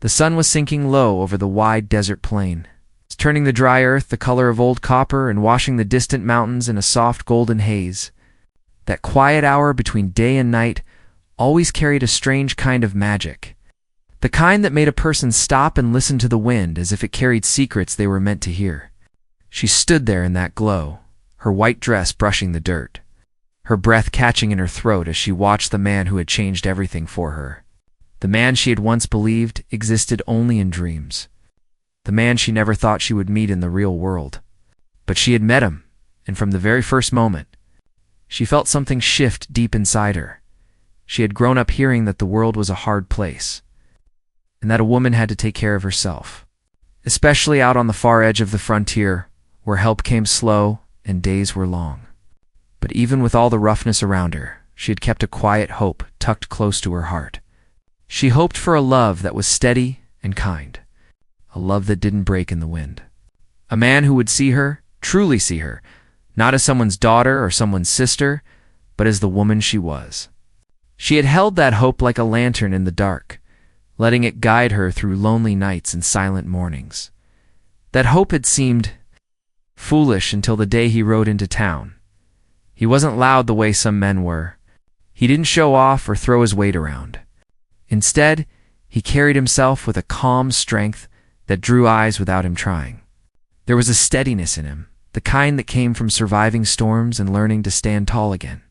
The sun was sinking low over the wide desert plain, turning the dry earth the color of old copper and washing the distant mountains in a soft golden haze. That quiet hour between day and night always carried a strange kind of magic, the kind that made a person stop and listen to the wind as if it carried secrets they were meant to hear. She stood there in that glow, her white dress brushing the dirt, her breath catching in her throat as she watched the man who had changed everything for her. The man she had once believed existed only in dreams. The man she never thought she would meet in the real world. But she had met him, and from the very first moment, she felt something shift deep inside her. She had grown up hearing that the world was a hard place, and that a woman had to take care of herself, especially out on the far edge of the frontier, where help came slow and days were long. But even with all the roughness around her, she had kept a quiet hope tucked close to her heart. She hoped for a love that was steady and kind, a love that didn't break in the wind. A man who would see her, truly see her, not as someone's daughter or someone's sister, but as the woman she was. She had held that hope like a lantern in the dark, letting it guide her through lonely nights and silent mornings. That hope had seemed foolish until the day he rode into town. He wasn't loud the way some men were. He didn't show off or throw his weight around. Instead, he carried himself with a calm strength that drew eyes without him trying. There was a steadiness in him, the kind that came from surviving storms and learning to stand tall again.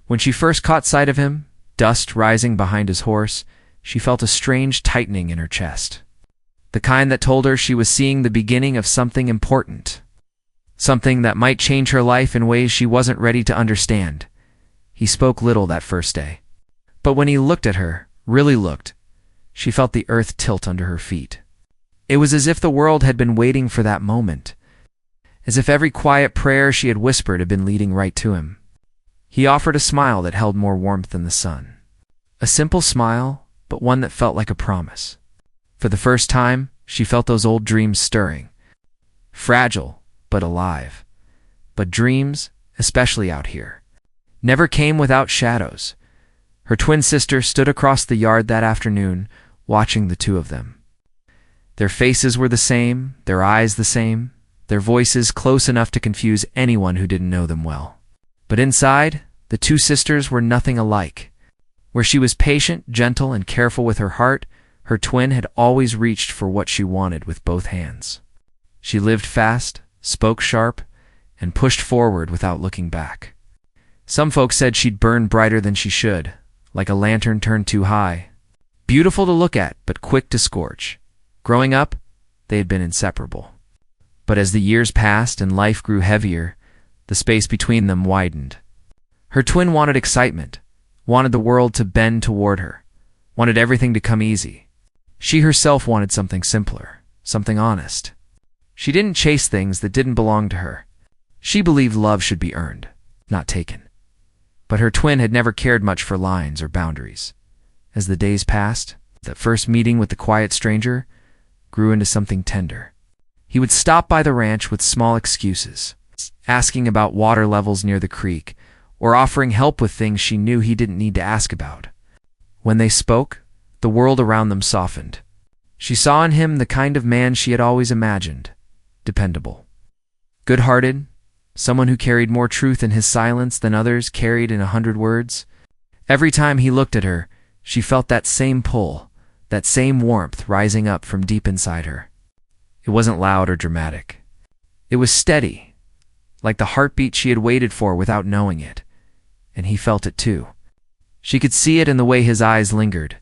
When she first caught sight of him, dust rising behind his horse, she felt a strange tightening in her chest. The kind that told her she was seeing the beginning of something important, something that might change her life in ways she wasn't ready to understand. He spoke little that first day, but when he looked at her, really looked, she felt the earth tilt under her feet. It was as if the world had been waiting for that moment, as if every quiet prayer she had whispered had been leading right to him. He offered a smile that held more warmth than the sun. A simple smile, but one that felt like a promise. For the first time, she felt those old dreams stirring. Fragile, but alive. But dreams, especially out here, never came without shadows. Her twin sister stood across the yard that afternoon, watching the two of them. Their faces were the same, their eyes the same, their voices close enough to confuse anyone who didn't know them well. But inside, the two sisters were nothing alike. Where she was patient, gentle, and careful with her heart, her twin had always reached for what she wanted with both hands. She lived fast, spoke sharp, and pushed forward without looking back. Some folks said she'd burn brighter than she should, like a lantern turned too high. Beautiful to look at, but quick to scorch. Growing up, they had been inseparable. But as the years passed and life grew heavier, the space between them widened. Her twin wanted excitement, wanted the world to bend toward her, wanted everything to come easy. She herself wanted something simpler, something honest. She didn't chase things that didn't belong to her. She believed love should be earned, not taken. But her twin had never cared much for lines or boundaries. As the days passed, that first meeting with the quiet stranger grew into something tender. He would stop by the ranch with small excuses, asking about water levels near the creek, or offering help with things she knew he didn't need to ask about. When they spoke, the world around them softened. She saw in him the kind of man she had always imagined, dependable, good-hearted, someone who carried more truth in his silence than others carried in 100 words. Every time he looked at her, she felt that same pull, that same warmth rising up from deep inside her. It wasn't loud or dramatic. It was steady, like the heartbeat she had waited for without knowing it, and he felt it too. She could see it in the way his eyes lingered,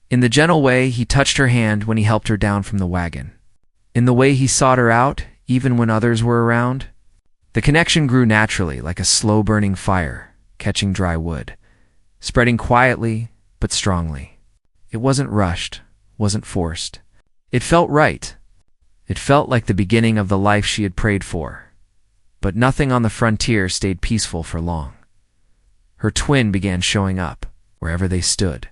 in the gentle way he touched her hand when he helped her down from the wagon, in the way he sought her out even when others were around. The connection grew naturally, like a slow-burning fire, catching dry wood, spreading quietly but strongly. It wasn't rushed, wasn't forced. It felt right. It felt like the beginning of the life she had prayed for. But nothing on the frontier stayed peaceful for long. Her twin began showing up, wherever they stood.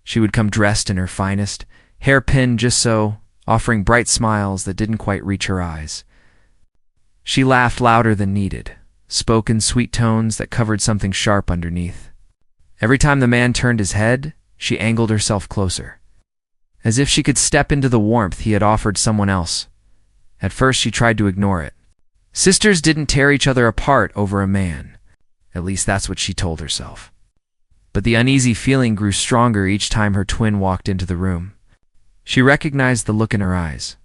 She would come dressed in her finest, hair pinned just so, offering bright smiles that didn't quite reach her eyes. She laughed louder than needed, spoke in sweet tones that covered something sharp underneath. Every time the man turned his head, she angled herself closer. as if she could step into the warmth he had offered someone else. At first she tried to ignore it. Sisters didn't tear each other apart over a man. At least that's what she told herself. But the uneasy feeling grew stronger each time her twin walked into the room. She recognized the look in her eyes,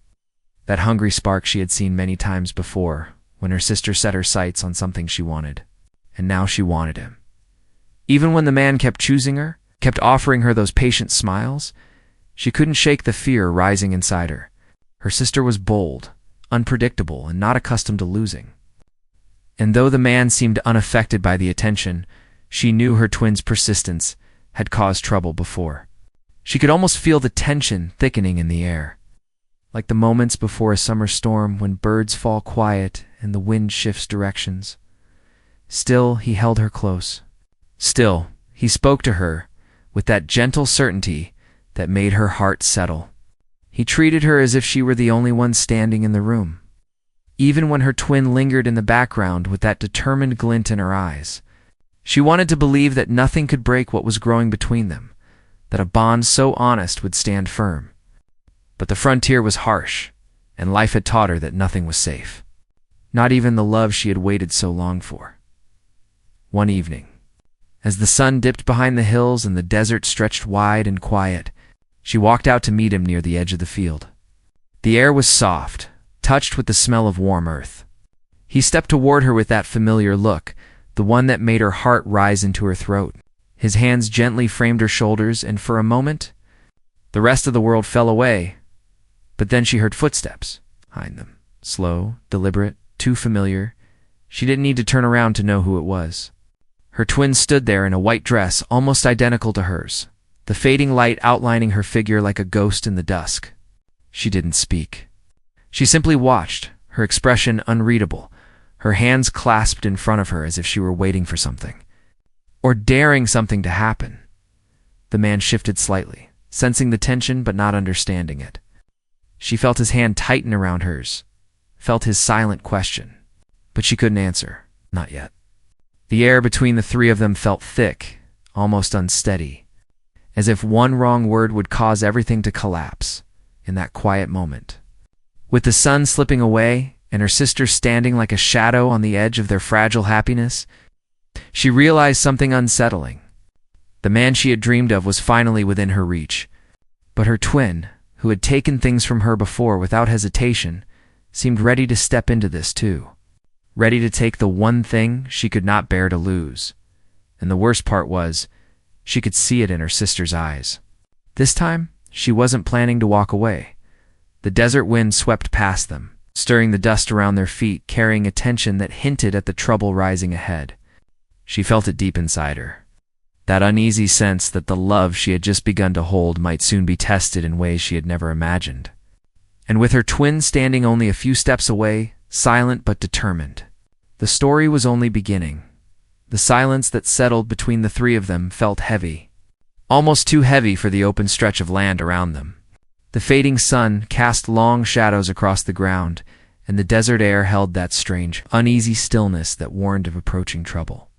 that hungry spark she had seen many times before when her sister set her sights on something she wanted. And now she wanted him. Even when the man kept choosing her, kept offering her those patient smiles, she couldn't shake the fear rising inside her. Her sister was bold, unpredictable, and not accustomed to losing. And though the man seemed unaffected by the attention, she knew her twin's persistence had caused trouble before. She could almost feel the tension thickening in the air, like the moments before a summer storm when birds fall quiet and the wind shifts directions. Still, he held her close. Still, he spoke to her with that gentle certainty that made her heart settle. He treated her as if she were the only one standing in the room. Even when her twin lingered in the background with that determined glint in her eyes, she wanted to believe that nothing could break what was growing between them, that a bond so honest would stand firm. But the frontier was harsh, and life had taught her that nothing was safe. Not even the love she had waited so long for. One evening, as the sun dipped behind the hills and the desert stretched wide and quiet, she walked out to meet him near the edge of the field. The air was soft, touched with the smell of warm earth. He stepped toward her with that familiar look, the one that made her heart rise into her throat. His hands gently framed her shoulders, and for a moment, the rest of the world fell away. But then she heard footsteps behind them. Slow, deliberate, too familiar. She didn't need to turn around to know who it was. Her twin stood there in a white dress almost identical to hers, the fading light outlining her figure like a ghost in the dusk. She didn't speak. She simply watched, her expression unreadable, her hands clasped in front of her as if she were waiting for something, or daring something to happen. The man shifted slightly, sensing the tension but not understanding it. She felt his hand tighten around hers, felt his silent question, but she couldn't answer, not yet. The air between the three of them felt thick, almost unsteady, as if one wrong word would cause everything to collapse in that quiet moment. With the sun slipping away and her sister standing like a shadow on the edge of their fragile happiness, she realized something unsettling. The man she had dreamed of was finally within her reach, but her twin, who had taken things from her before without hesitation, seemed ready to step into this too. Ready to take the one thing she could not bear to lose. And the worst part was, she could see it in her sister's eyes. This time, she wasn't planning to walk away. The desert wind swept past them, stirring the dust around their feet, carrying a tension that hinted at the trouble rising ahead. She felt it deep inside her. That uneasy sense that the love she had just begun to hold might soon be tested in ways she had never imagined. And with her twin standing only a few steps away, silent but determined, the story was only beginning. The silence that settled between the three of them felt heavy, almost too heavy for the open stretch of land around them. The fading sun cast long shadows across the ground, and the desert air held that strange, uneasy stillness that warned of approaching trouble.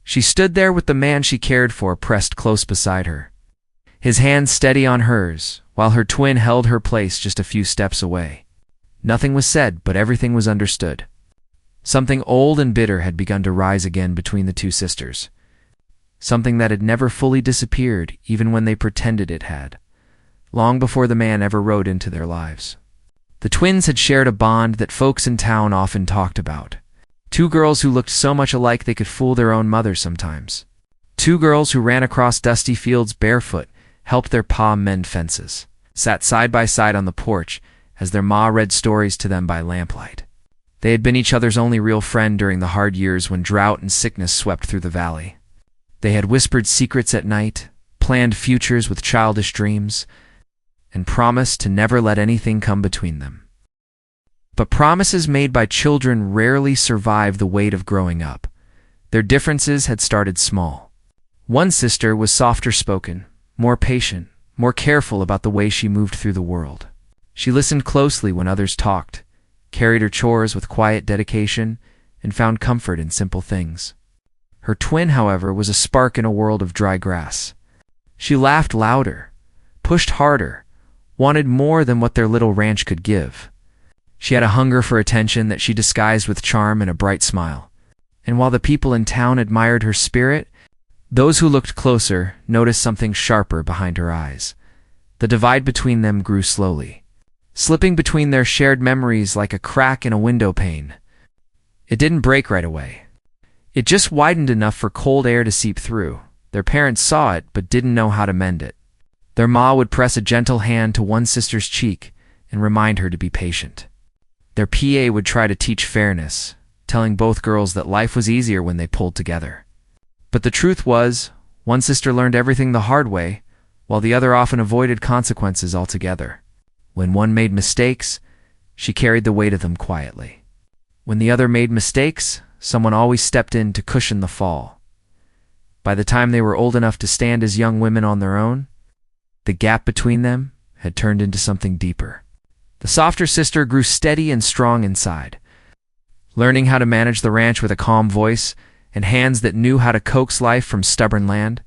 She stood there with the man she cared for pressed close beside her, his hand steady on hers, while her twin held her place just a few steps away. Nothing was said, but everything was understood. Something old and bitter had begun to rise again between the two sisters. Something that had never fully disappeared, even when they pretended it had, long before the man ever rode into their lives. The twins had shared a bond that folks in town often talked about. Two girls who looked so much alike they could fool their own mothers sometimes. Two girls who ran across dusty fields barefoot, helped their pa mend fences, sat side by side on the porch as their ma read stories to them by lamplight. They had been each other's only real friend during the hard years when drought and sickness swept through the valley. They had whispered secrets at night, planned futures with childish dreams, and promised to never let anything come between them. But promises made by children rarely survive the weight of growing up. Their differences had started small. One sister was softer spoken, more patient, more careful about the way she moved through the world. She listened closely when others talked, carried her chores with quiet dedication, and found comfort in simple things. Her twin, however, was a spark in a world of dry grass. She laughed louder, pushed harder, wanted more than what their little ranch could give. She had a hunger for attention that she disguised with charm and a bright smile. And while the people in town admired her spirit, those who looked closer noticed something sharper behind her eyes. The divide between them grew slowly, slipping between their shared memories like a crack in a window pane. It didn't break right away. It just widened enough for cold air to seep through. Their parents saw it but didn't know how to mend it. Their ma would press a gentle hand to one sister's cheek and remind her to be patient. Their PA would try to teach fairness, telling both girls that life was easier when they pulled together. But the truth was, one sister learned everything the hard way, while the other often avoided consequences altogether. When one made mistakes, she carried the weight of them quietly. When the other made mistakes, someone always stepped in to cushion the fall. By the time they were old enough to stand as young women on their own, the gap between them had turned into something deeper. The softer sister grew steady and strong inside, learning how to manage the ranch with a calm voice and hands that knew how to coax life from stubborn land.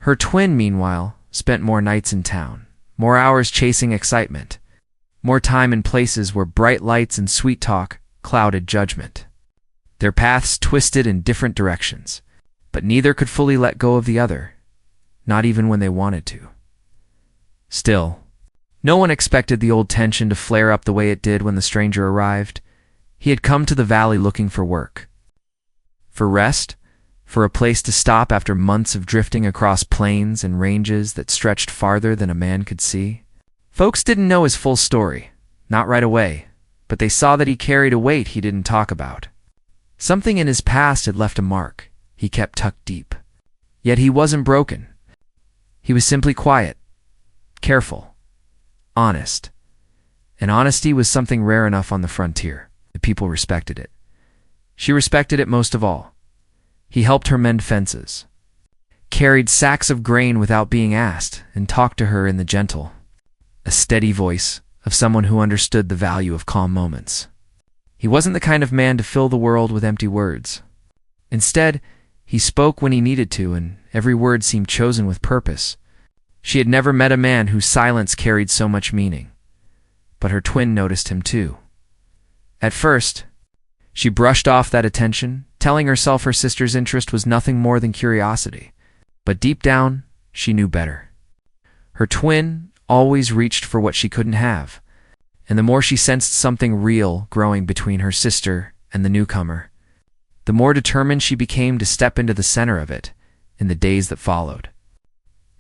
Her twin, meanwhile, spent more nights in town, more hours chasing excitement, more time in places where bright lights and sweet talk clouded judgment. Their paths twisted in different directions, but neither could fully let go of the other, not even when they wanted to. Still, no one expected the old tension to flare up the way it did when the stranger arrived. He had come to the valley looking for work, for rest, for a place to stop after months of drifting across plains and ranges that stretched farther than a man could see. Folks didn't know his full story, not right away, but they saw that he carried a weight he didn't talk about. Something in his past had left a mark he kept tucked deep. Yet he wasn't broken. He was simply quiet, careful, honest. And honesty was something rare enough on the frontier. The people respected it. She respected it most of all. He helped her mend fences, carried sacks of grain without being asked, and talked to her in the gentle, a steady voice of someone who understood the value of calm moments. He wasn't the kind of man to fill the world with empty words. Instead, he spoke when he needed to, and every word seemed chosen with purpose. She had never met a man whose silence carried so much meaning. But her twin noticed him too. At first, she brushed off that attention, telling herself her sister's interest was nothing more than curiosity. But deep down, she knew better. Her twin always reached for what she couldn't have, and the more she sensed something real growing between her sister and the newcomer, the more determined she became to step into the center of it in the days that followed.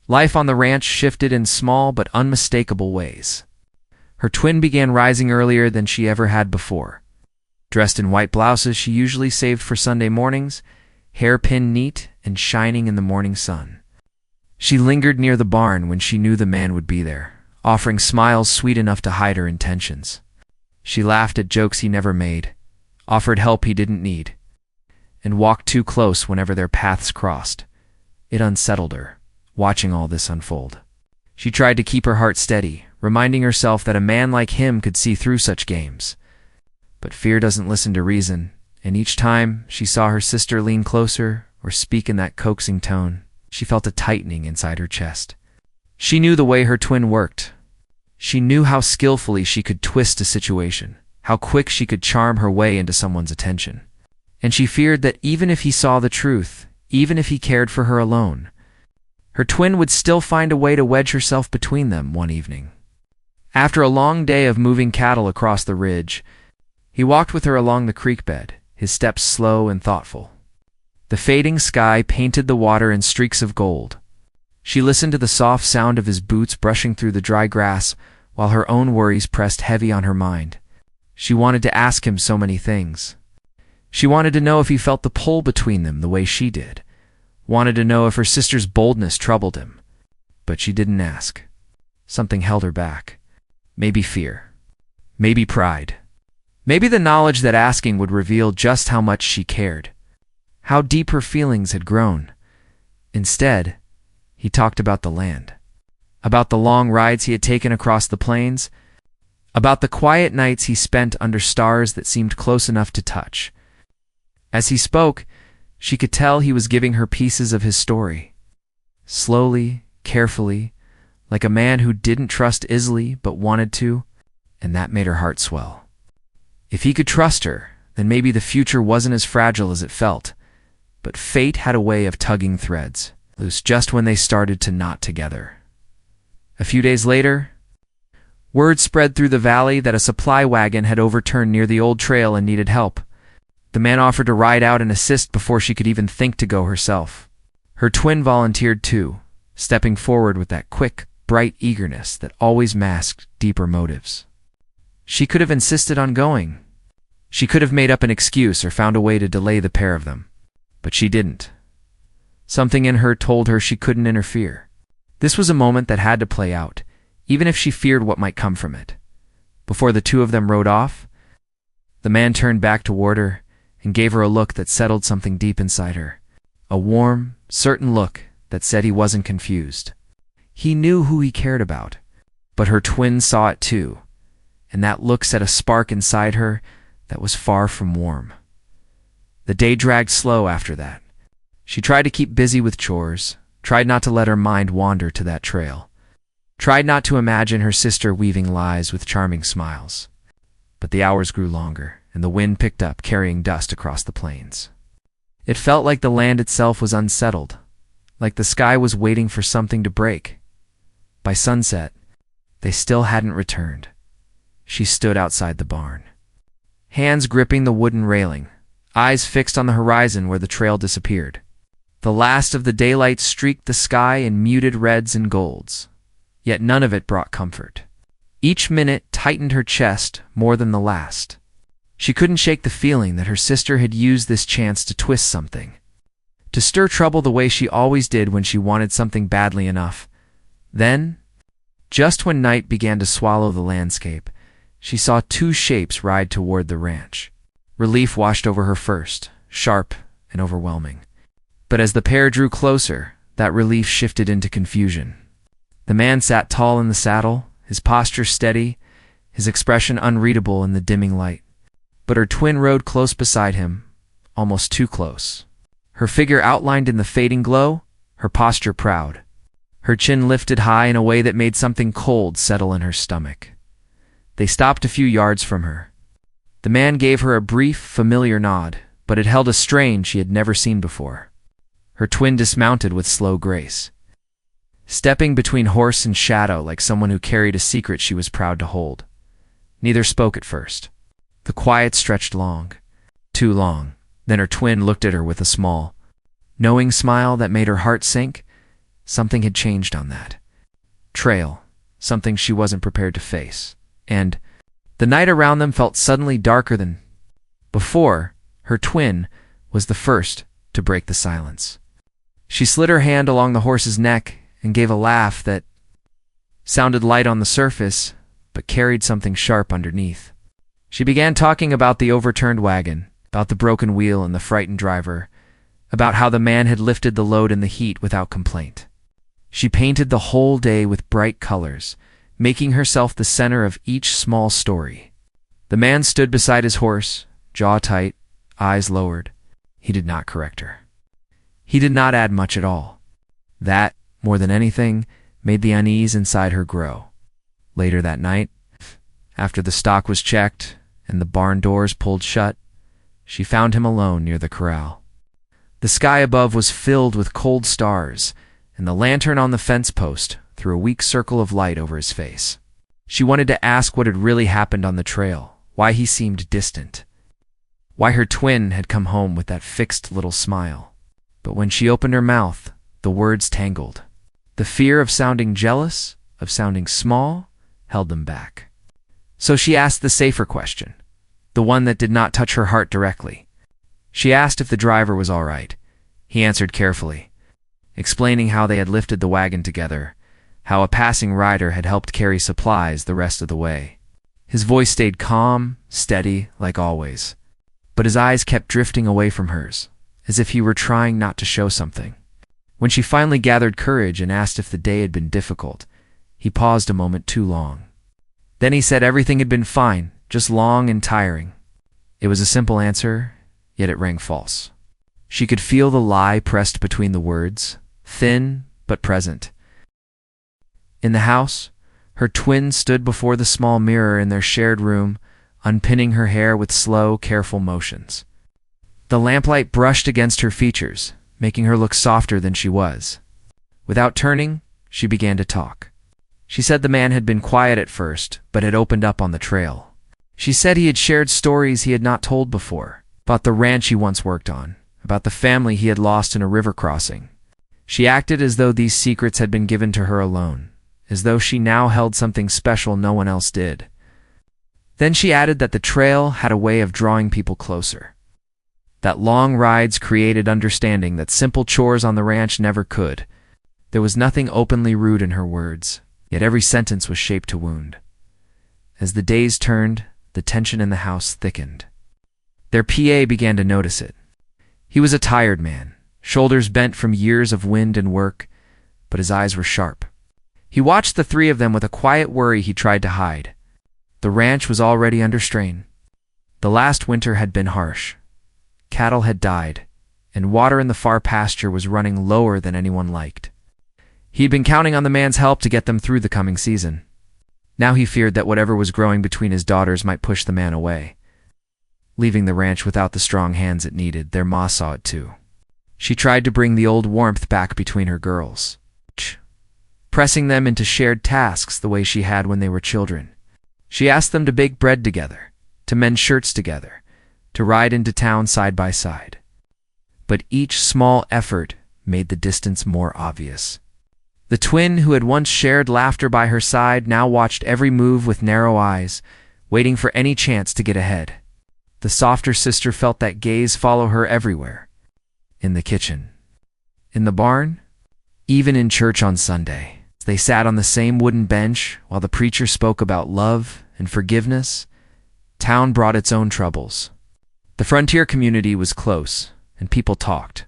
Life on the ranch shifted in small but unmistakable ways. Her twin began rising earlier than she ever had before. Dressed in white blouses she usually saved for Sunday mornings, hair pinned neat and shining in the morning sun. She lingered near the barn when she knew the man would be there, offering smiles sweet enough to hide her intentions. She laughed at jokes he never made, offered help he didn't need, and walked too close whenever their paths crossed. It unsettled her, watching all this unfold. She tried to keep her heart steady, reminding herself that a man like him could see through such games. But fear doesn't listen to reason, and each time she saw her sister lean closer or speak in that coaxing tone, she felt a tightening inside her chest. She knew the way her twin worked. She knew how skillfully she could twist a situation, how quick she could charm her way into someone's attention. And she feared that even if he saw the truth, even if he cared for her alone, her twin would still find a way to wedge herself between them one evening. After a long day of moving cattle across the ridge, he walked with her along the creek bed, his steps slow and thoughtful. The fading sky painted the water in streaks of gold. She listened to the soft sound of his boots brushing through the dry grass, while her own worries pressed heavy on her mind. She wanted to ask him so many things. She wanted to know if he felt the pull between them the way she did, wanted to know if her sister's boldness troubled him. But she didn't ask. Something held her back. Maybe fear. Maybe pride. Maybe the knowledge that asking would reveal just how much she cared, how deep her feelings had grown. Instead, he talked about the land, about the long rides he had taken across the plains, about the quiet nights he spent under stars that seemed close enough to touch. As he spoke, she could tell he was giving her pieces of his story. Slowly, carefully, like a man who didn't trust easily but wanted to, and that made her heart swell. If he could trust her, then maybe the future wasn't as fragile as it felt. But fate had a way of tugging threads loose just when they started to knot together. A few days later, word spread through the valley that a supply wagon had overturned near the old trail and needed help. The man offered to ride out and assist before she could even think to go herself. Her twin volunteered too, stepping forward with that quick, bright eagerness that always masked deeper motives. She could have insisted on going. She could have made up an excuse or found a way to delay the pair of them. But she didn't. Something in her told her she couldn't interfere. This was a moment that had to play out, even if she feared what might come from it. Before the two of them rode off, the man turned back toward her and gave her a look that settled something deep inside her. A warm, certain look that said he wasn't confused. He knew who he cared about, but her twin saw it too, and that look set a spark inside her that was far from warm. The day dragged slow after that. She tried to keep busy with chores, tried not to let her mind wander to that trail, tried not to imagine her sister weaving lies with charming smiles. But the hours grew longer, and the wind picked up, carrying dust across the plains. It felt like the land itself was unsettled, like the sky was waiting for something to break. By sunset, they still hadn't returned. She stood outside the barn, hands gripping the wooden railing, eyes fixed on the horizon where the trail disappeared. The last of the daylight streaked the sky in muted reds and golds, yet none of it brought comfort. Each minute tightened her chest more than the last. She couldn't shake the feeling that her sister had used this chance to twist something, to stir trouble the way she always did when she wanted something badly enough. Then, just when night began to swallow the landscape, she saw two shapes ride toward the ranch. Relief washed over her first, sharp and overwhelming. But as the pair drew closer, that relief shifted into confusion. The man sat tall in the saddle, his posture steady, his expression unreadable in the dimming light. But her twin rode close beside him, almost too close. Her figure outlined in the fading glow, her posture proud. Her chin lifted high in a way that made something cold settle in her stomach. They stopped a few yards from her. The man gave her a brief, familiar nod, but it held a strain she had never seen before. Her twin dismounted with slow grace, stepping between horse and shadow like someone who carried a secret she was proud to hold. Neither spoke at first. The quiet stretched long, too long. Then her twin looked at her with a small, knowing smile that made her heart sink. Something had changed on that trail, something she wasn't prepared to face. And the night around them felt suddenly darker than before. Her twin was the first to break the silence. She slid her hand along the horse's neck and gave a laugh that sounded light on the surface, but carried something sharp underneath. She began talking about the overturned wagon, about the broken wheel and the frightened driver, about how the man had lifted the load in the heat without complaint. She painted the whole day with bright colors, making herself the center of each small story. The man stood beside his horse, jaw tight, eyes lowered. He did not correct her. He did not add much at all. That, more than anything, made the unease inside her grow. Later that night, after the stock was checked and the barn doors pulled shut, she found him alone near the corral. The sky above was filled with cold stars, and the lantern on the fence post threw a weak circle of light over his face. She wanted to ask what had really happened on the trail, why he seemed distant, why her twin had come home with that fixed little smile. But when she opened her mouth, the words tangled. The fear of sounding jealous, of sounding small, held them back. So she asked the safer question, the one that did not touch her heart directly. She asked if the driver was all right. He answered carefully, explaining how they had lifted the wagon together, how a passing rider had helped carry supplies the rest of the way. His voice stayed calm, steady, like always, but his eyes kept drifting away from hers, as if he were trying not to show something. When she finally gathered courage and asked if the day had been difficult, he paused a moment too long. Then he said everything had been fine, just long and tiring. It was a simple answer, yet it rang false. She could feel the lie pressed between the words, thin but present. In the house, her twin stood before the small mirror in their shared room, unpinning her hair with slow, careful motions. The lamplight brushed against her features, making her look softer than she was. Without turning, she began to talk. She said the man had been quiet at first, but had opened up on the trail. She said he had shared stories he had not told before, about the ranch he once worked on, about the family he had lost in a river crossing. She acted as though these secrets had been given to her alone, as though she now held something special no one else did. Then she added that the trail had a way of drawing people closer, that long rides created understanding that simple chores on the ranch never could. There was nothing openly rude in her words, yet every sentence was shaped to wound. As the days turned, the tension in the house thickened. Their PA began to notice it. He was a tired man, shoulders bent from years of wind and work, but his eyes were sharp. He watched the three of them with a quiet worry he tried to hide. The ranch was already under strain. The last winter had been harsh. Cattle had died, and water in the far pasture was running lower than anyone liked. He'd been counting on the man's help to get them through the coming season. Now he feared that whatever was growing between his daughters might push the man away, leaving the ranch without the strong hands it needed. Their ma saw it too. She tried to bring the old warmth back between her girls, pressing them into shared tasks the way she had when they were children. She asked them to bake bread together, to mend shirts together, to ride into town side by side. But each small effort made the distance more obvious. The twin who had once shared laughter by her side now watched every move with narrow eyes, waiting for any chance to get ahead. The softer sister felt that gaze follow her everywhere. In the kitchen, in the barn, even in church on Sunday. They sat on the same wooden bench while the preacher spoke about love and forgiveness. Town brought its own troubles. The frontier community was close, and people talked.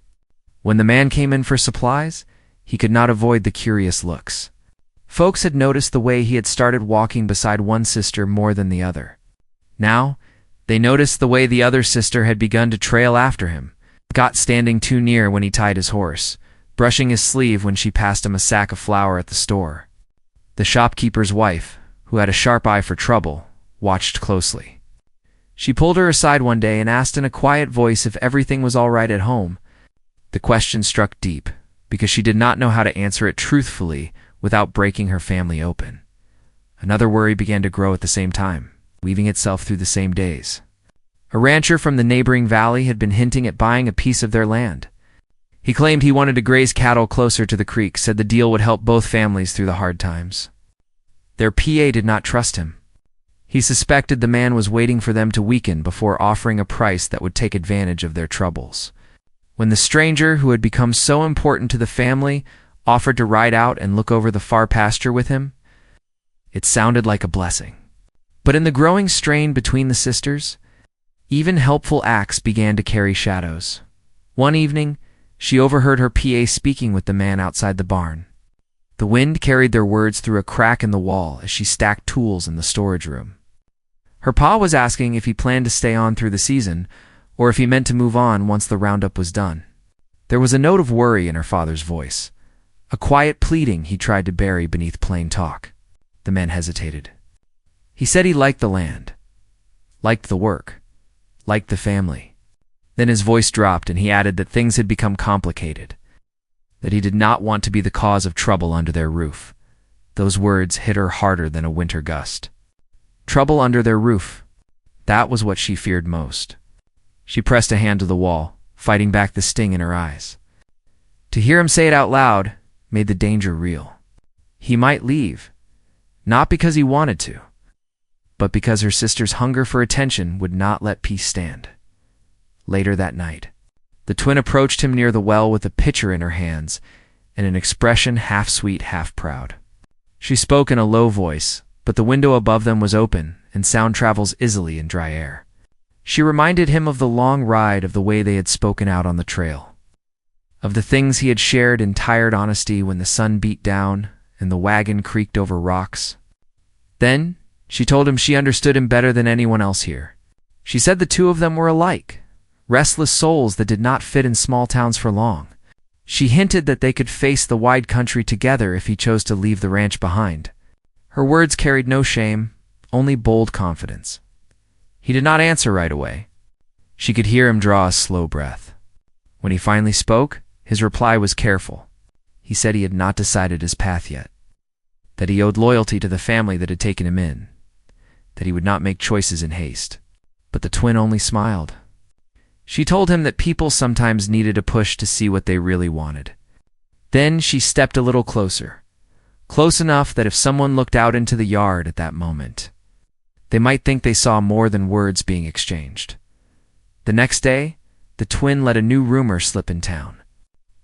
When the man came in for supplies, he could not avoid the curious looks. Folks had noticed the way he had started walking beside one sister more than the other. Now, they noticed the way the other sister had begun to trail after him, got standing too near when he tied his horse, brushing his sleeve when she passed him a sack of flour at the store. The shopkeeper's wife, who had a sharp eye for trouble, watched closely. She pulled her aside one day and asked in a quiet voice if everything was all right at home. The question struck deep, because she did not know how to answer it truthfully without breaking her family open. Another worry began to grow at the same time, weaving itself through the same days. A rancher from the neighboring valley had been hinting at buying a piece of their land. He claimed he wanted to graze cattle closer to the creek, said the deal would help both families through the hard times. Their PA did not trust him. He suspected the man was waiting for them to weaken before offering a price that would take advantage of their troubles. When the stranger, who had become so important to the family, offered to ride out and look over the far pasture with him, it sounded like a blessing. But in the growing strain between the sisters, even helpful acts began to carry shadows. One evening, she overheard her PA speaking with the man outside the barn. The wind carried their words through a crack in the wall as she stacked tools in the storage room. Her pa was asking if he planned to stay on through the season, or if he meant to move on once the roundup was done. There was a note of worry in her father's voice, a quiet pleading he tried to bury beneath plain talk. The man hesitated. He said he liked the land, liked the work, liked the family. Then his voice dropped and he added that things had become complicated, that he did not want to be the cause of trouble under their roof. Those words hit her harder than a winter gust. Trouble under their roof. That was what she feared most. She pressed a hand to the wall, fighting back the sting in her eyes. To hear him say it out loud made the danger real. He might leave, not because he wanted to, but because her sister's hunger for attention would not let peace stand. Later that night, the twin approached him near the well with a pitcher in her hands and an expression half sweet, half proud. She spoke in a low voice, but the window above them was open and sound travels easily in dry air. She reminded him of the long ride, of the way they had spoken out on the trail, of the things he had shared in tired honesty when the sun beat down and the wagon creaked over rocks. Then she told him she understood him better than anyone else here. She said the two of them were alike, restless souls that did not fit in small towns for long. She hinted that they could face the wide country together if he chose to leave the ranch behind. Her words carried no shame, only bold confidence. He did not answer right away. She could hear him draw a slow breath. When he finally spoke, his reply was careful. He said he had not decided his path yet, that he owed loyalty to the family that had taken him in, that he would not make choices in haste. But the twin only smiled. She told him that people sometimes needed a push to see what they really wanted. Then she stepped a little closer, close enough that if someone looked out into the yard at that moment, they might think they saw more than words being exchanged. The next day, the twin let a new rumor slip in town.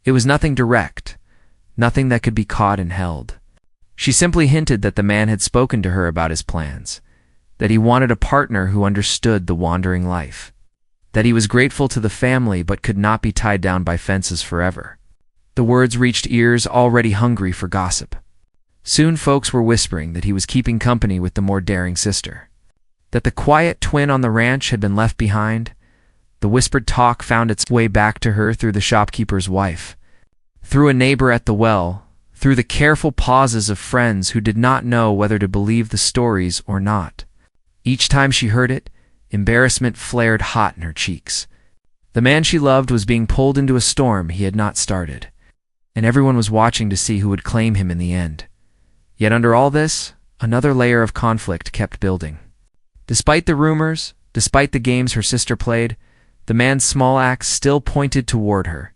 It was nothing direct, nothing that could be caught and held. She simply hinted that the man had spoken to her about his plans, that he wanted a partner who understood the wandering life, that he was grateful to the family but could not be tied down by fences forever. The words reached ears already hungry for gossip. Soon folks were whispering that he was keeping company with the more daring sister, that the quiet twin on the ranch had been left behind. The whispered talk found its way back to her through the shopkeeper's wife, through a neighbor at the well, through the careful pauses of friends who did not know whether to believe the stories or not. Each time she heard it, embarrassment flared hot in her cheeks. The man she loved was being pulled into a storm he had not started, and everyone was watching to see who would claim him in the end. Yet under all this, another layer of conflict kept building. Despite the rumors, despite the games her sister played, the man's small axe still pointed toward her.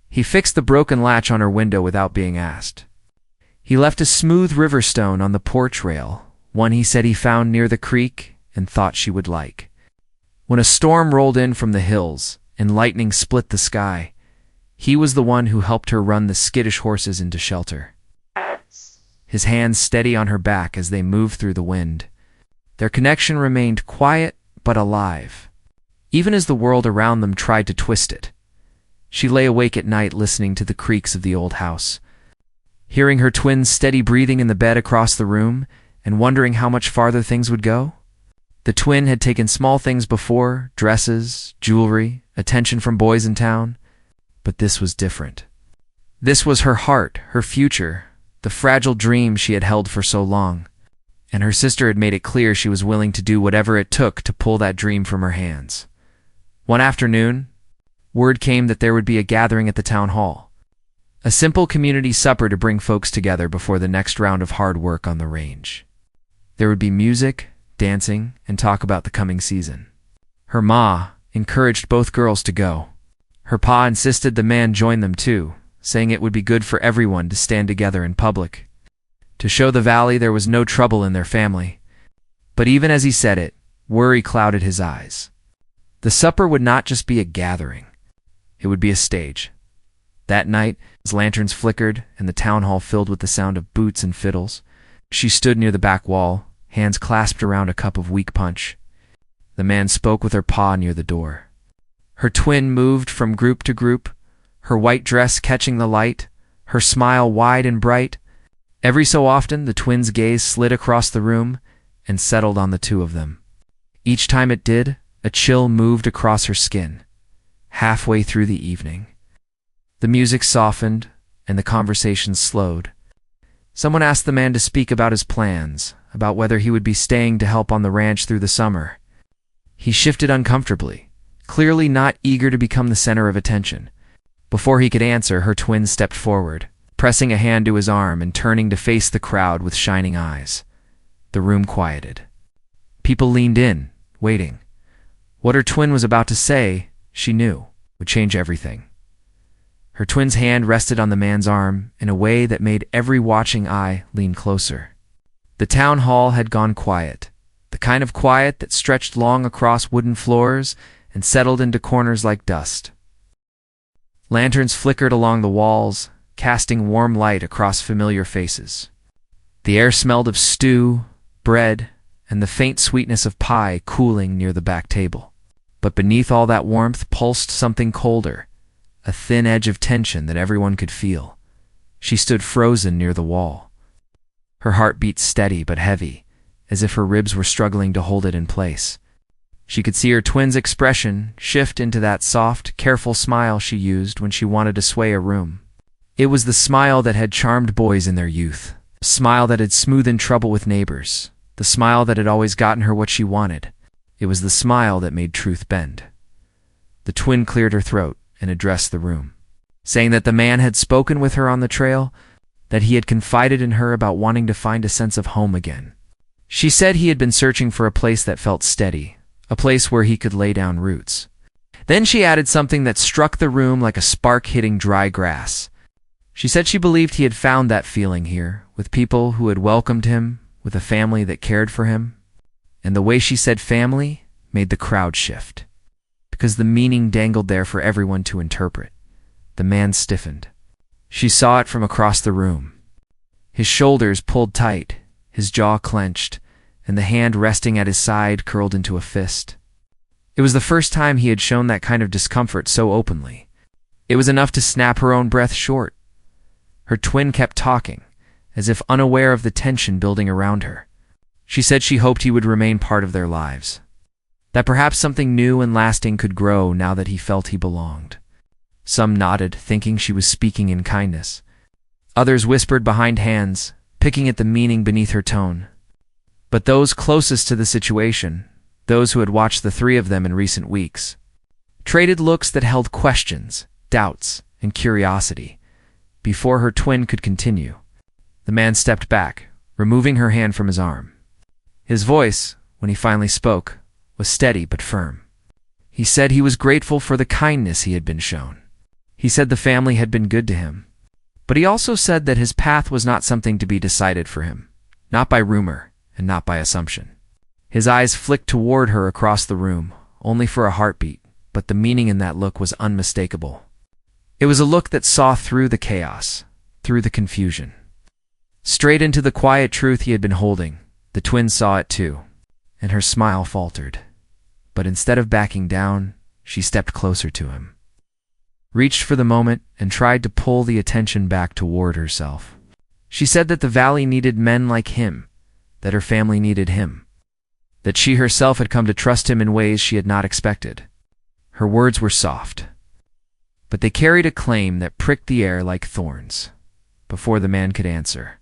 He fixed the broken latch on her window without being asked. He left a smooth river stone on the porch rail, one he said he found near the creek and thought she would like. When a storm rolled in from the hills and lightning split the sky, he was the one who helped her run the skittish horses into shelter. His hands steady on her back as they moved through the wind. Their connection remained quiet but alive, even as the world around them tried to twist it. She lay awake at night listening to the creaks of the old house, hearing her twin's steady breathing in the bed across the room and wondering how much farther things would go. The twin had taken small things before, dresses, jewelry, attention from boys in town, but this was different. This was her heart, her future, the fragile dream she had held for so long, and her sister had made it clear she was willing to do whatever it took to pull that dream from her hands. One afternoon, word came that there would be a gathering at the town hall, a simple community supper to bring folks together before the next round of hard work on the range. There would be music, dancing, and talk about the coming season. Her ma encouraged both girls to go. Her pa insisted the man join them too, saying it would be good for everyone to stand together in public, to show the valley there was no trouble in their family. But even as he said it, worry clouded his eyes. The supper would not just be a gathering. It would be a stage. That night, as lanterns flickered and the town hall filled with the sound of boots and fiddles, she stood near the back wall, hands clasped around a cup of weak punch. The man spoke with her pa near the door. Her twin moved from group to group, her white dress catching the light, her smile wide and bright. Every so often, the twin's gaze slid across the room and settled on the two of them. Each time it did, a chill moved across her skin. Halfway through the evening, the music softened and the conversation slowed. Someone asked the man to speak about his plans, about whether he would be staying to help on the ranch through the summer. He shifted uncomfortably, clearly not eager to become the center of attention. Before he could answer, her twin stepped forward, pressing a hand to his arm and turning to face the crowd with shining eyes. The room quieted. People leaned in, waiting. What her twin was about to say, she knew, would change everything. Her twin's hand rested on the man's arm in a way that made every watching eye lean closer. The town hall had gone quiet, the kind of quiet that stretched long across wooden floors and settled into corners like dust. Lanterns flickered along the walls, casting warm light across familiar faces. The air smelled of stew, bread, and the faint sweetness of pie cooling near the back table. But beneath all that warmth pulsed something colder, a thin edge of tension that everyone could feel. She stood frozen near the wall. Her heart beat steady but heavy, as if her ribs were struggling to hold it in place. She could see her twin's expression shift into that soft, careful smile she used when she wanted to sway a room. It was the smile that had charmed boys in their youth, a smile that had smoothed trouble with neighbors, the smile that had always gotten her what she wanted. It was the smile that made truth bend. The twin cleared her throat and addressed the room, saying that the man had spoken with her on the trail, that he had confided in her about wanting to find a sense of home again. She said he had been searching for a place that felt steady, a place where he could lay down roots. Then she added something that struck the room like a spark hitting dry grass. She said she believed he had found that feeling here, with people who had welcomed him, with a family that cared for him. And the way she said family made the crowd shift, because the meaning dangled there for everyone to interpret. The man stiffened. She saw it from across the room. His shoulders pulled tight, his jaw clenched, and the hand resting at his side curled into a fist. It was the first time he had shown that kind of discomfort so openly. It was enough to snap her own breath short. Her twin kept talking, as if unaware of the tension building around her. She said she hoped he would remain part of their lives, that perhaps something new and lasting could grow now that he felt he belonged. Some nodded, thinking she was speaking in kindness. Others whispered behind hands, picking at the meaning beneath her tone. But those closest to the situation, those who had watched the three of them in recent weeks, traded looks that held questions, doubts, and curiosity. Before her twin could continue, the man stepped back, removing her hand from his arm. His voice, when he finally spoke, was steady but firm. He said he was grateful for the kindness he had been shown. He said the family had been good to him. But he also said that his path was not something to be decided for him, not by rumor and not by assumption. His eyes flicked toward her across the room, only for a heartbeat, but the meaning in that look was unmistakable. It was a look that saw through the chaos, through the confusion. Straight into the quiet truth he had been holding. The twin saw it too, and her smile faltered. But instead of backing down, she stepped closer to him, reached for the moment, and tried to pull the attention back toward herself. She said that the valley needed men like him, that her family needed him, that she herself had come to trust him in ways she had not expected. Her words were soft, but they carried a claim that pricked the air like thorns. Before the man could answer,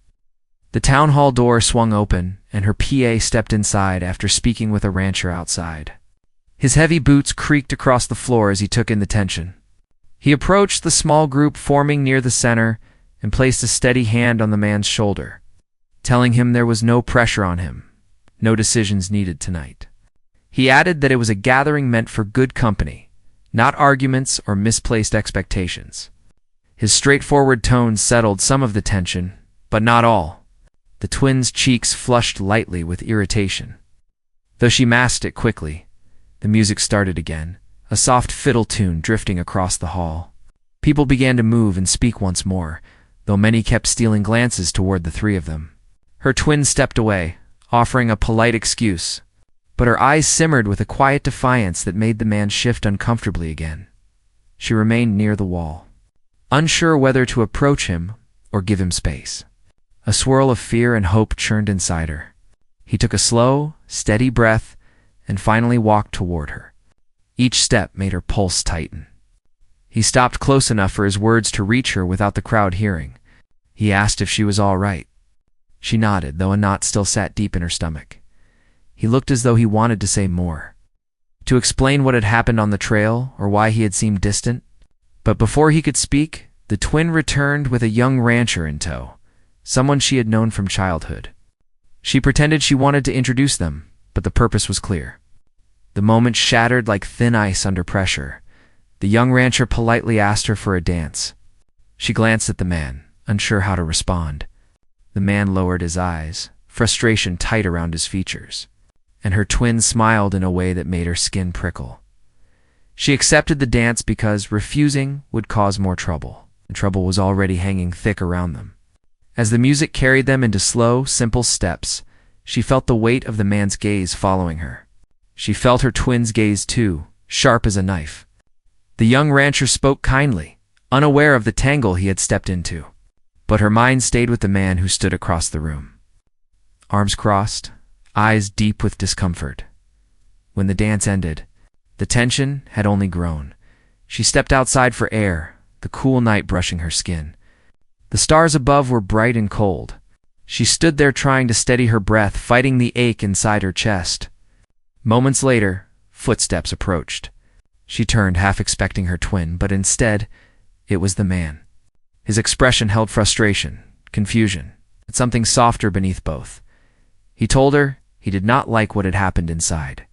the town hall door swung open, and her PA stepped inside after speaking with a rancher outside. His heavy boots creaked across the floor as he took in the tension. He approached the small group forming near the center and placed a steady hand on the man's shoulder, telling him there was no pressure on him, no decisions needed tonight. He added that it was a gathering meant for good company, not arguments or misplaced expectations. His straightforward tone settled some of the tension, but not all. The twins' cheeks flushed lightly with irritation. Though she masked it quickly, the music started again, a soft fiddle tune drifting across the hall. People began to move and speak once more, though many kept stealing glances toward the three of them. Her twin stepped away, offering a polite excuse, but her eyes simmered with a quiet defiance that made the man shift uncomfortably again. She remained near the wall, unsure whether to approach him or give him space. A swirl of fear and hope churned inside her. He took a slow, steady breath and finally walked toward her. Each step made her pulse tighten. He stopped close enough for his words to reach her without the crowd hearing. He asked if she was all right. She nodded, though a knot still sat deep in her stomach. He looked as though he wanted to say more, to explain what had happened on the trail or why he had seemed distant. But before he could speak, the twin returned with a young rancher in tow, someone she had known from childhood. She pretended she wanted to introduce them, but the purpose was clear. The moment shattered like thin ice under pressure. The young rancher politely asked her for a dance. She glanced at the man, unsure how to respond. The man lowered his eyes, frustration tight around his features, and her twin smiled in a way that made her skin prickle. She accepted the dance because refusing would cause more trouble, and trouble was already hanging thick around them. As the music carried them into slow, simple steps, she felt the weight of the man's gaze following her. She felt her twin's gaze too, sharp as a knife. The young rancher spoke kindly, unaware of the tangle he had stepped into, but her mind stayed with the man who stood across the room. Arms crossed, eyes deep with discomfort. When the dance ended, the tension had only grown. She stepped outside for air, the cool night brushing her skin. The stars above were bright and cold. She stood there trying to steady her breath, fighting the ache inside her chest. Moments later, footsteps approached. She turned, half expecting her twin, but instead, it was the man. His expression held frustration, confusion, and something softer beneath both. He told her he did not like what had happened inside.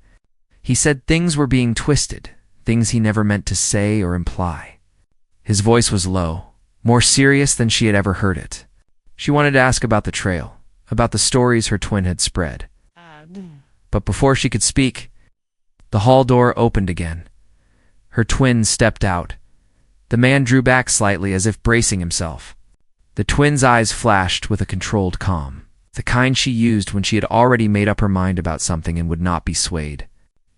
He said things were being twisted, things he never meant to say or imply. His voice was low, more serious than she had ever heard it. She wanted to ask about the trail, about the stories her twin had spread. But before she could speak, the hall door opened again. Her twin stepped out. The man drew back slightly as if bracing himself. The twin's eyes flashed with a controlled calm, the kind she used when she had already made up her mind about something and would not be swayed.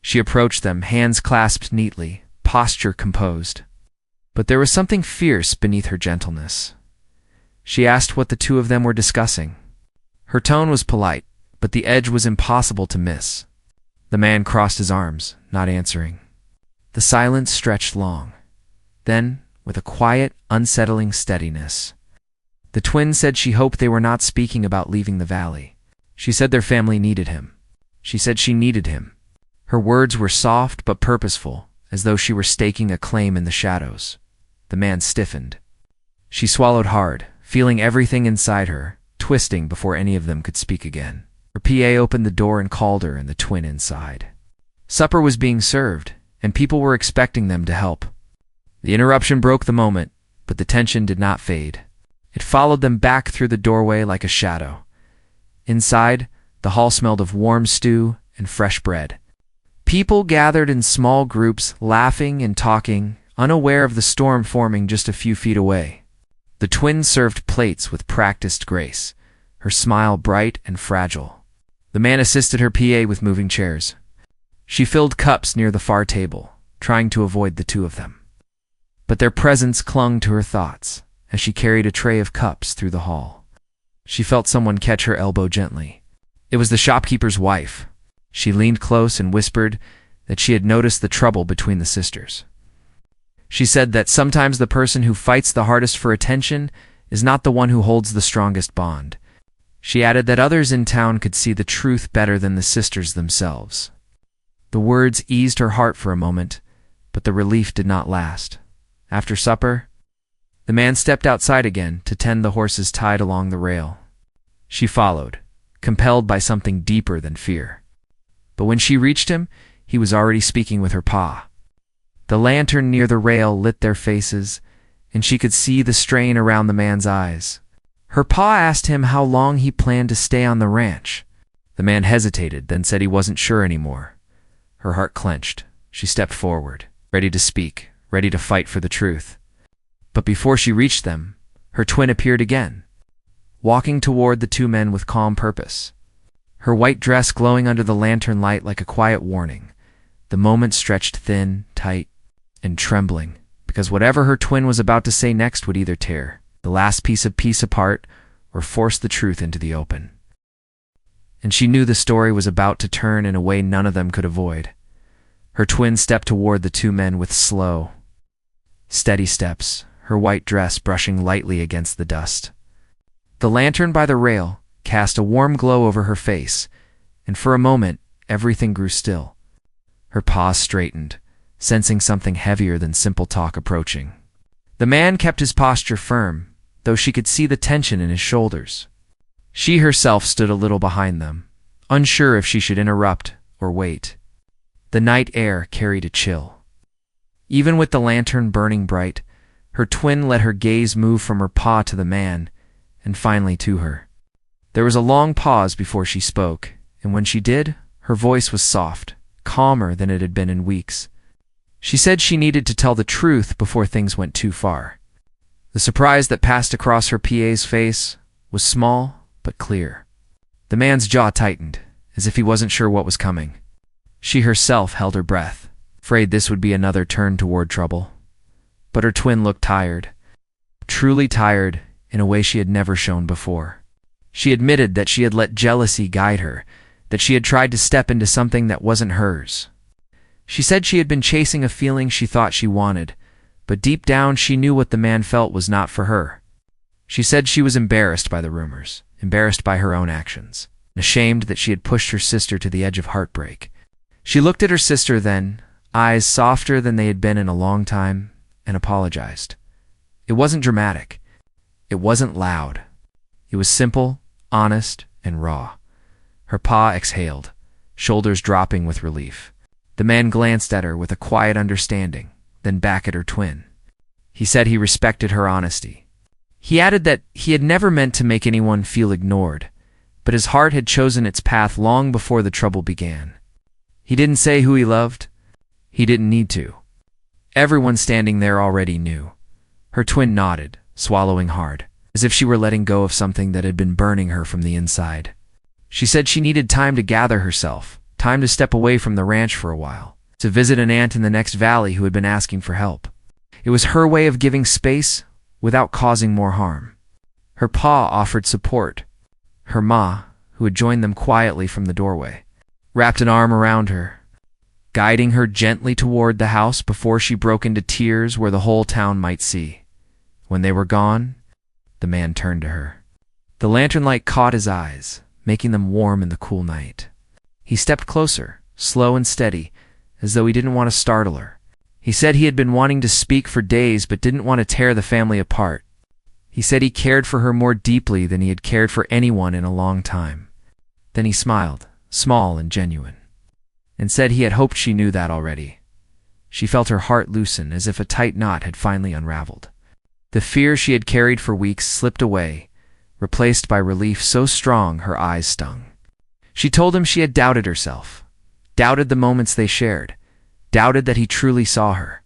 She approached them, hands clasped neatly, posture composed. But there was something fierce beneath her gentleness. She asked what the two of them were discussing. Her tone was polite, but the edge was impossible to miss. The man crossed his arms, not answering. The silence stretched long. Then, with a quiet, unsettling steadiness, the twin said she hoped they were not speaking about leaving the valley. She said their family needed him. She said she needed him. Her words were soft but purposeful, as though she were staking a claim in the shadows. The man stiffened. She swallowed hard, feeling everything inside her, twisting before any of them could speak again. Her PA opened the door and called her and the twin inside. Supper was being served, and people were expecting them to help. The interruption broke the moment, but the tension did not fade. It followed them back through the doorway like a shadow. Inside, the hall smelled of warm stew and fresh bread. People gathered in small groups, laughing and talking, unaware of the storm forming just a few feet away. The twin served plates with practiced grace, her smile bright and fragile. The man assisted her PA with moving chairs. She filled cups near the far table, trying to avoid the two of them. But their presence clung to her thoughts as she carried a tray of cups through the hall. She felt someone catch her elbow gently. It was the shopkeeper's wife. She leaned close and whispered that she had noticed the trouble between the sisters. She said that sometimes the person who fights the hardest for attention is not the one who holds the strongest bond. She added that others in town could see the truth better than the sisters themselves. The words eased her heart for a moment, but the relief did not last. After supper, the man stepped outside again to tend the horses tied along the rail. She followed, compelled by something deeper than fear. But when she reached him, he was already speaking with her pa. The lantern near the rail lit their faces, and she could see the strain around the man's eyes. Her pa asked him how long he planned to stay on the ranch. The man hesitated, then said he wasn't sure anymore. Her heart clenched. She stepped forward, ready to speak, ready to fight for the truth. But before she reached them, her twin appeared again, walking toward the two men with calm purpose. Her white dress glowing under the lantern light like a quiet warning. The moment stretched thin, tight, and trembling, because whatever her twin was about to say next would either tear the last piece of peace apart or force the truth into the open. And she knew the story was about to turn in a way none of them could avoid. Her twin stepped toward the two men with slow, steady steps, her white dress brushing lightly against the dust. The lantern by the rail cast a warm glow over her face, and for a moment everything grew still. Her paws straightened, sensing something heavier than simple talk approaching. The man kept his posture firm, though she could see the tension in his shoulders. She herself stood a little behind them, unsure if she should interrupt or wait. The night air carried a chill. Even with the lantern burning bright, her twin let her gaze move from her pa to the man, and finally to her. There was a long pause before she spoke, and when she did, her voice was soft, calmer than it had been in weeks. She said she needed to tell the truth before things went too far. The surprise that passed across her PA's face was small but clear. The man's jaw tightened, as if he wasn't sure what was coming. She herself held her breath, afraid this would be another turn toward trouble. But her twin looked tired, truly tired in a way she had never shown before. She admitted that she had let jealousy guide her, that she had tried to step into something that wasn't hers, She said she had been chasing a feeling she thought she wanted, but deep down she knew what the man felt was not for her. She said she was embarrassed by the rumors, embarrassed by her own actions, ashamed that she had pushed her sister to the edge of heartbreak. She looked at her sister then, eyes softer than they had been in a long time, and apologized. It wasn't dramatic. It wasn't loud. It was simple, honest, and raw. Her pa exhaled, shoulders dropping with relief. The man glanced at her with a quiet understanding, then back at her twin. He said he respected her honesty. He added that he had never meant to make anyone feel ignored, but his heart had chosen its path long before the trouble began. He didn't say who he loved. He didn't need to. Everyone standing there already knew. Her twin nodded, swallowing hard, as if she were letting go of something that had been burning her from the inside. She said she needed time to gather herself, time to step away from the ranch for a while, to visit an aunt in the next valley who had been asking for help. It was her way of giving space without causing more harm. Her pa offered support. Her ma, who had joined them quietly from the doorway, wrapped an arm around her, guiding her gently toward the house before she broke into tears where the whole town might see. When they were gone, the man turned to her. The lantern light caught his eyes, making them warm in the cool night. He stepped closer, slow and steady, as though he didn't want to startle her. He said he had been wanting to speak for days but didn't want to tear the family apart. He said he cared for her more deeply than he had cared for anyone in a long time. Then he smiled, small and genuine, and said he had hoped she knew that already. She felt her heart loosen as if a tight knot had finally unraveled. The fear she had carried for weeks slipped away, replaced by relief so strong her eyes stung. She told him she had doubted herself, doubted the moments they shared, doubted that he truly saw her.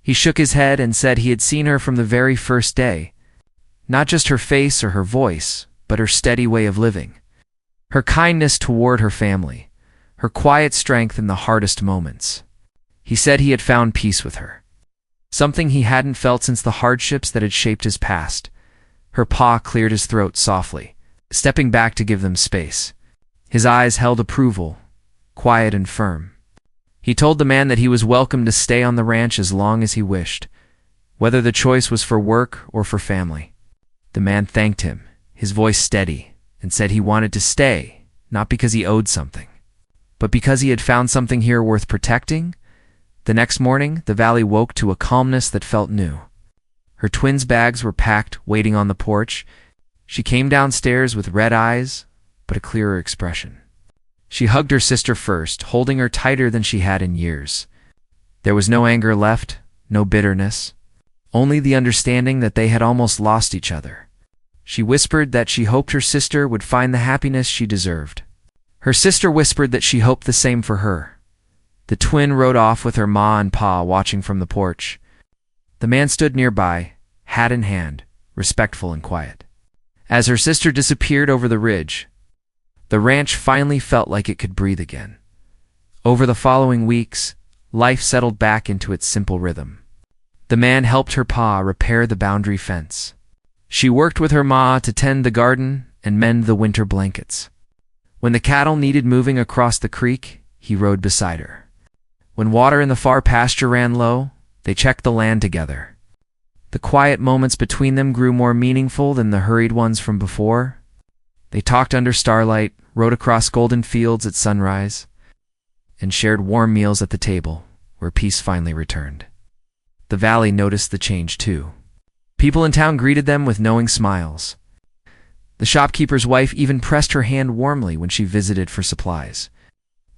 He shook his head and said he had seen her from the very first day, not just her face or her voice, but her steady way of living, her kindness toward her family, her quiet strength in the hardest moments. He said he had found peace with her, something he hadn't felt since the hardships that had shaped his past. Her pa cleared his throat softly, stepping back to give them space. His eyes held approval, quiet and firm. He told the man that he was welcome to stay on the ranch as long as he wished, whether the choice was for work or for family. The man thanked him, his voice steady, and said he wanted to stay, not because he owed something, but because he had found something here worth protecting. The next morning, the valley woke to a calmness that felt new. Her twins' bags were packed, waiting on the porch. She came downstairs with red eyes, but a clearer expression. She hugged her sister first, holding her tighter than she had in years. There was no anger left, no bitterness, only the understanding that they had almost lost each other. She whispered that she hoped her sister would find the happiness she deserved. Her sister whispered that she hoped the same for her. The twin rode off with her ma and pa watching from the porch. The man stood nearby, hat in hand, respectful and quiet. As her sister disappeared over the ridge, the ranch finally felt like it could breathe again. Over the following weeks, life settled back into its simple rhythm. The man helped her pa repair the boundary fence. She worked with her ma to tend the garden and mend the winter blankets. When the cattle needed moving across the creek, he rode beside her. When water in the far pasture ran low, they checked the land together. The quiet moments between them grew more meaningful than the hurried ones from before. They talked under starlight, rode across golden fields at sunrise, and shared warm meals at the table, where peace finally returned. The valley noticed the change too. People in town greeted them with knowing smiles. The shopkeeper's wife even pressed her hand warmly when she visited for supplies,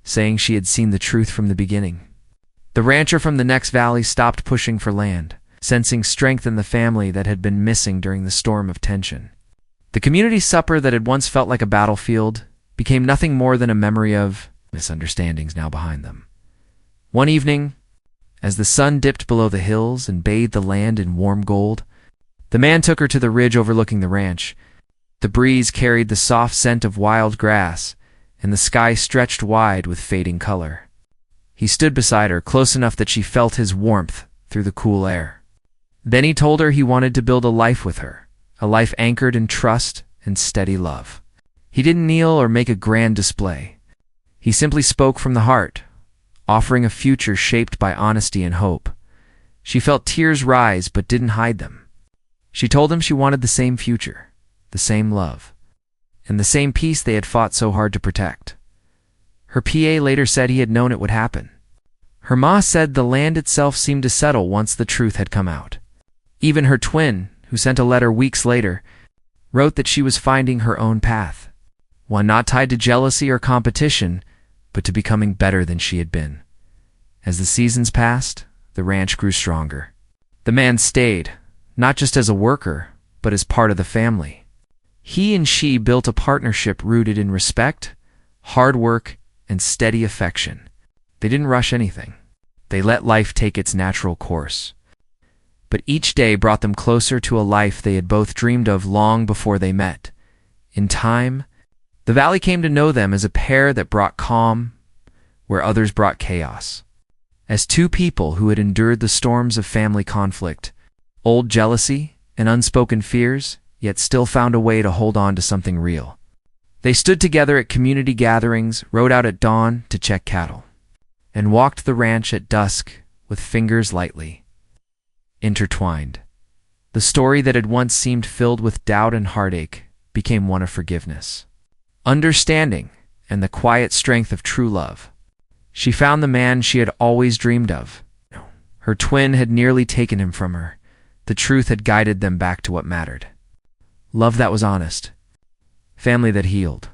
saying she had seen the truth from the beginning. The rancher from the next valley stopped pushing for land, sensing strength in the family that had been missing during the storm of tension. The community supper that had once felt like a battlefield became nothing more than a memory of misunderstandings now behind them. One evening, as the sun dipped below the hills and bathed the land in warm gold, the man took her to the ridge overlooking the ranch. The breeze carried the soft scent of wild grass, and the sky stretched wide with fading color. He stood beside her, close enough that she felt his warmth through the cool air. Then he told her he wanted to build a life with her, a life anchored in trust and steady love. He didn't kneel or make a grand display. He simply spoke from the heart, offering a future shaped by honesty and hope. She felt tears rise but didn't hide them. She told him she wanted the same future, the same love, and the same peace they had fought so hard to protect. Her PA later said he had known it would happen. Her ma said the land itself seemed to settle once the truth had come out. Even her twin, who sent a letter weeks later, wrote that she was finding her own path, one not tied to jealousy or competition, but to becoming better than she had been. As the seasons passed, the ranch grew stronger. The man stayed, not just as a worker, but as part of the family. He and she built a partnership rooted in respect, hard work, and steady affection. They didn't rush anything. They let life take its natural course. But each day brought them closer to a life they had both dreamed of long before they met. In time, the valley came to know them as a pair that brought calm where others brought chaos. As two people who had endured the storms of family conflict, old jealousy, and unspoken fears, yet still found a way to hold on to something real. They stood together at community gatherings, rode out at dawn to check cattle, and walked the ranch at dusk with fingers lightly intertwined. The story that had once seemed filled with doubt and heartache became one of forgiveness, understanding, and the quiet strength of true love. She found the man she had always dreamed of. Her twin had nearly taken him from her. The truth had guided them back to what mattered. Love that was honest. Family that healed.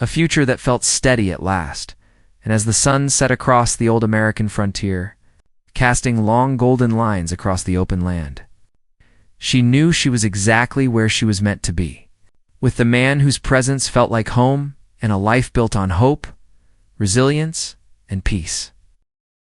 A future that felt steady at last. And as the sun set across the old American frontier, casting long golden lines across the open land, she knew she was exactly where she was meant to be, with the man whose presence felt like home and a life built on hope, resilience, and peace.